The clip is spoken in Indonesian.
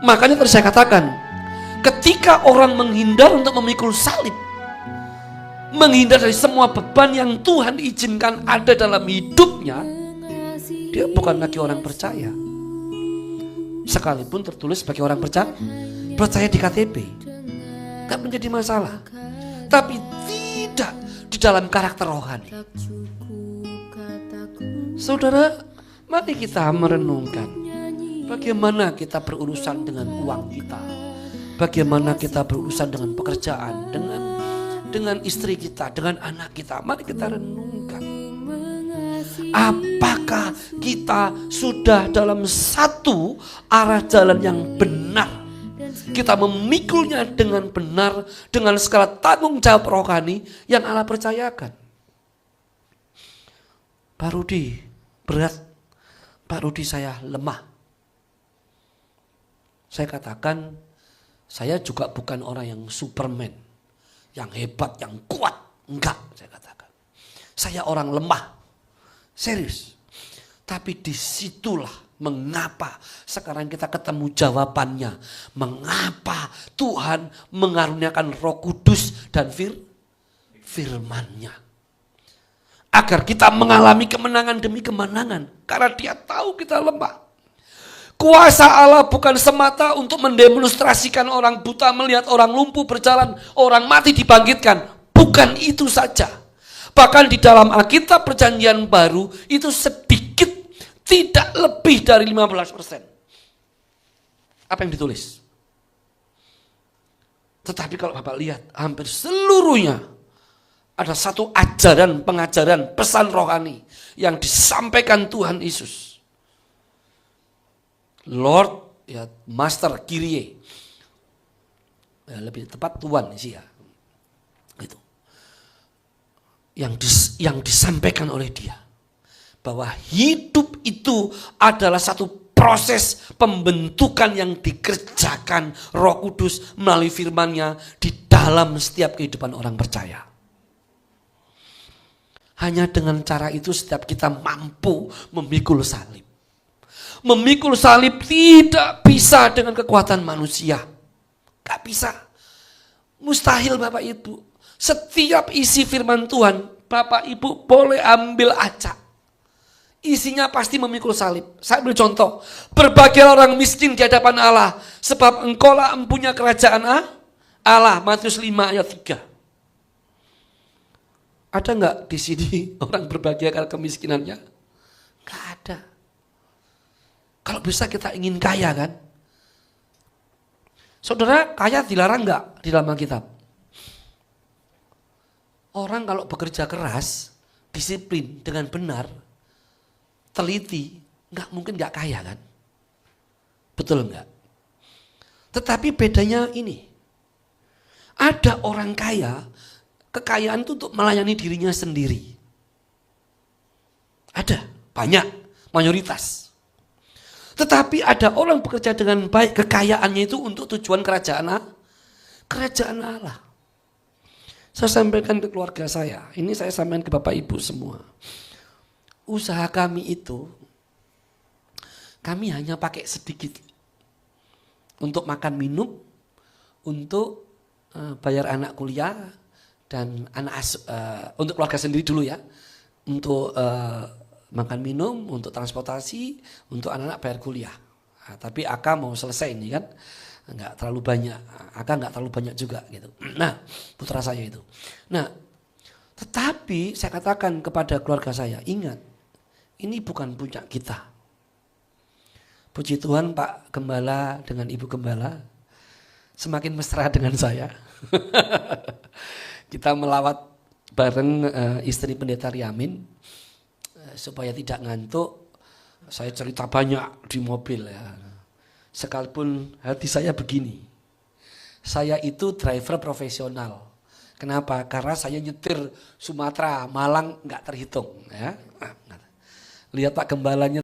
Makanya tadi saya katakan, ketika orang menghindar untuk memikul salib, menghindar dari semua beban yang Tuhan izinkan ada dalam hidupnya, dia bukan lagi orang percaya. Sekalipun tertulis sebagai orang percaya di KTP, gak menjadi masalah. Tapi tidak di dalam karakter rohani. Saudara, mari kita merenungkan bagaimana kita berurusan dengan uang kita, bagaimana kita berurusan dengan pekerjaan, dengan istri kita, dengan anak kita. Mari kita renungkan, apakah kita sudah dalam satu arah jalan yang benar? Kita memikulnya dengan benar, dengan segala tanggung jawab rohani yang Allah percayakan. Pak Rudi berat, Pak Rudi saya lemah. Saya katakan, saya juga bukan orang yang Superman, yang hebat, yang kuat. Enggak, saya katakan. Saya orang lemah, serius. Tapi disitulah mengapa sekarang kita ketemu jawabannya. Mengapa Tuhan mengaruniakan Roh Kudus dan firman-Nya. Agar kita mengalami kemenangan demi kemenangan. Karena Dia tahu kita lemah. Kuasa Allah bukan semata untuk mendemonstrasikan orang buta melihat, orang lumpuh berjalan, orang mati dibangkitkan. Bukan itu saja. Bahkan di dalam Alkitab Perjanjian Baru itu sedikit, tidak lebih dari 15%. Apa yang ditulis? Tetapi kalau Bapak lihat, hampir seluruhnya ada satu ajaran, pengajaran, pesan rohani yang disampaikan Tuhan Yesus. Lord, ya Master, Kyrie, ya, lebih tepat Tuhan sih ya, gitu. Yang disampaikan oleh Dia, bahwa hidup itu adalah satu proses pembentukan yang dikerjakan Roh Kudus melalui firman-Nya di dalam setiap kehidupan orang percaya. Hanya dengan cara itu setiap kita mampu memikul salib. Memikul salib tidak bisa dengan kekuatan manusia. Gak bisa. Mustahil Bapak Ibu. Setiap isi firman Tuhan, Bapak Ibu boleh ambil acak. Isinya pasti memikul salib. Saya beri contoh. Berbahagialah orang miskin di hadapan Allah, sebab engkaulah empunya kerajaan Allah. Matius 5 ayat 3. Ada enggak di sini orang berbahagia karena kemiskinannya? Enggak ada. Kalau bisa kita ingin kaya kan? Saudara, kaya dilarang enggak di dalam Alkitab? Orang kalau bekerja keras, disiplin dengan benar, teliti, mungkin nggak kaya kan? Betul nggak? Tetapi bedanya ini, ada orang kaya, kekayaan itu untuk melayani dirinya sendiri. Ada, banyak, mayoritas. Tetapi ada orang bekerja dengan baik, kekayaannya itu untuk tujuan kerajaan Allah. Saya sampaikan ke keluarga saya, ini saya sampaikan ke Bapak Ibu semua. Usaha kami itu, kami hanya pakai sedikit untuk makan minum, untuk bayar anak kuliah dan untuk keluarga sendiri dulu ya, untuk makan minum, untuk transportasi, untuk anak-anak bayar kuliah. Nah, tapi Aka mau selesai ini kan, nggak terlalu banyak, Aka nggak terlalu banyak juga gitu. Nah, putra saya itu. Nah, tetapi saya katakan kepada keluarga saya, ingat, ini bukan punya kita. Puji Tuhan Pak Gembala dengan Ibu Gembala semakin mesra dengan saya. Kita melawat bareng istri Pendeta Riamin supaya tidak ngantuk. Saya cerita banyak di mobil ya. Sekalipun hati saya begini. Saya itu driver profesional. Kenapa? Karena saya nyetir Sumatera, Malang nggak terhitung ya. Lihat Pak Gembalanya